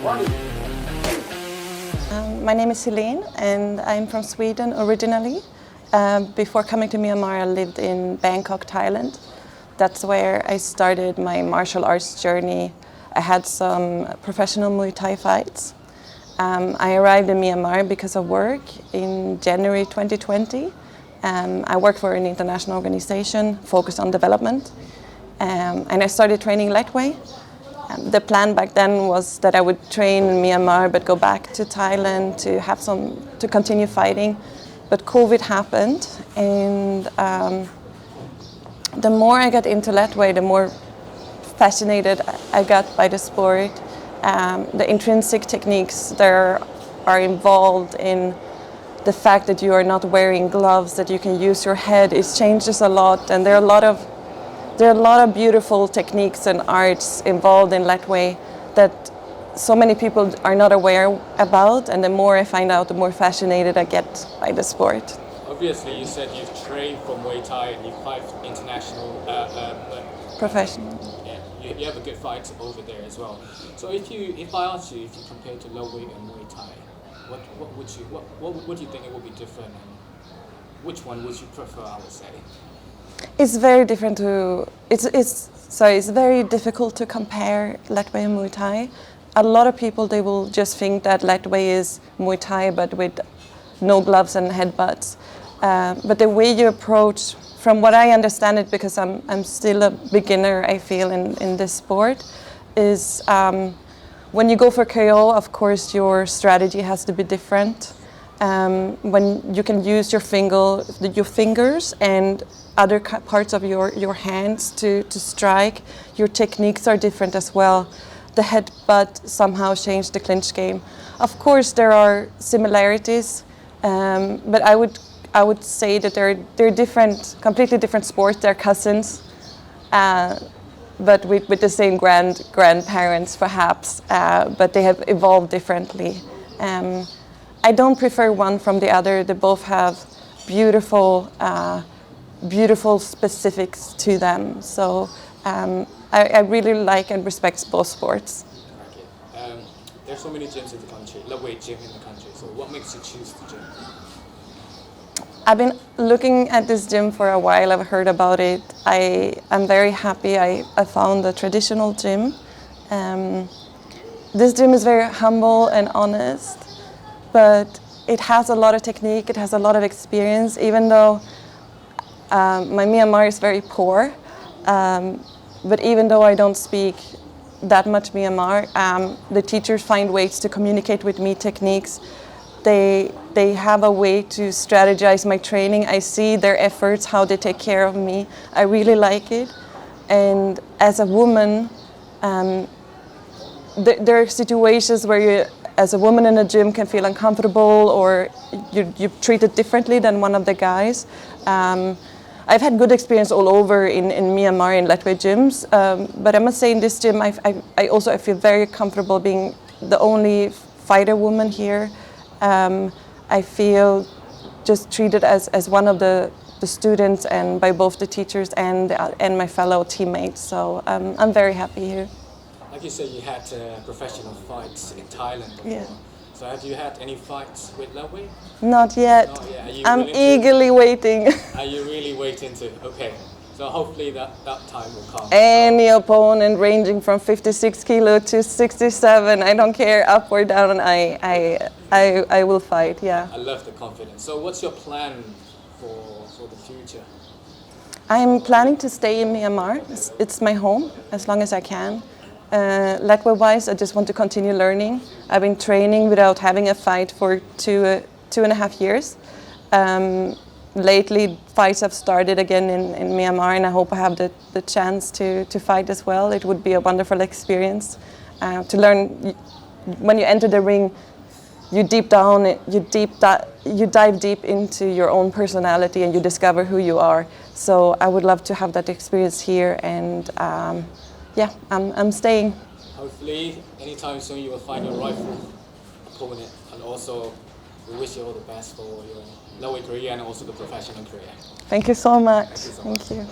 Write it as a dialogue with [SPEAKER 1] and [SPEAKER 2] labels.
[SPEAKER 1] My name is Helene and I'm from Sweden originally. Before coming to Myanmar, I lived in Bangkok, Thailand. That's where I started my martial arts journey. I had some professional Muay Thai fights. I arrived in Myanmar because of work in January 2020. I work for an international organization focused on development. And I started training Lethwei. The plan back then was that I would train in Myanmar but go back to Thailand to continue fighting. But COVID happened, and the more I got into Lethwei, the more fascinated I got by the sport. The intrinsic techniques that are involved in the fact that you are not wearing gloves, that you can use your head, it changes a lot, and there are a lot of beautiful techniques and arts involved in Lethwei that so many people are not aware about, and the more I find out, the more fascinated I get by the sport.
[SPEAKER 2] Obviously, you said you've trained for Muay Thai and you fight international.
[SPEAKER 1] Professional.
[SPEAKER 2] Yeah, you have a good fight over there as well. So if I ask you if you compare to Lethwei and Muay Thai, what do you think it would be different, and which one would you prefer? I would say.
[SPEAKER 1] It's very different to. It's very difficult to compare Lethwei and Muay Thai. A lot of people, they will just think that Lethwei is Muay Thai but with no gloves and headbutts. But the way you approach, from what I understand it, because I'm still a beginner, I feel, in this sport, is when you go for KO, of course, your strategy has to be different. When you can use your fingers and other parts of your hands to strike, your techniques are different as well. The headbutt somehow changed the clinch game. Of course, there are similarities, but I would say that they're different, completely different sports. They're cousins, but with the same grandparents perhaps, but they have evolved differently. I don't prefer one from the other. They both have beautiful specifics to them. So I really like and respect both sports.
[SPEAKER 2] Okay. There's so many gyms in the country, Lethwei gym in the country. So what makes you choose the gym?
[SPEAKER 1] I've been looking at this gym for a while. I've heard about it. I'm very happy I found a traditional gym. This gym is very humble and honest, but it has a lot of technique, it has a lot of experience, even though my Myanmar is very poor. But even though I don't speak that much Myanmar, the teachers find ways to communicate with me techniques. They have a way to strategize my training. I see their efforts, how they take care of me. I really like it. And as a woman, there are situations where you, as a woman in a gym, can feel uncomfortable or you're treated differently than one of the guys. I've had good experience all over in Myanmar in Lethwei gyms, but I must say in this gym I feel very comfortable being the only fighter woman here. I feel just treated as one of the students, and by both the teachers and my fellow teammates. So I'm very happy here.
[SPEAKER 2] Like you said, you had professional fights in Thailand before.
[SPEAKER 1] Yeah.
[SPEAKER 2] So have you had any fights with Lethwei?
[SPEAKER 1] Not yet.
[SPEAKER 2] Not yet.
[SPEAKER 1] I'm eagerly waiting.
[SPEAKER 2] Are you really waiting to? Okay. So hopefully that time will come.
[SPEAKER 1] Any opponent ranging from 56 kilo to 67, I don't care, up or down, I will fight, yeah.
[SPEAKER 2] I love the confidence. So what's your plan for the future?
[SPEAKER 1] I'm planning to stay in Myanmar. It's my home as long as I can. Lethwei-wise, I just want to continue learning. I've been training without having a fight for two and a half years. Lately, fights have started again in Myanmar, and I hope I have the chance to fight as well. It would be a wonderful experience to learn. When you enter the ring, you dive deep into your own personality, and you discover who you are. So I would love to have that experience here, and yeah, I'm staying.
[SPEAKER 2] Hopefully, anytime soon you will find your rightful opponent, and also we wish you all the best for your Lethwei career and also the professional career.
[SPEAKER 1] Thank you so much. Thank you.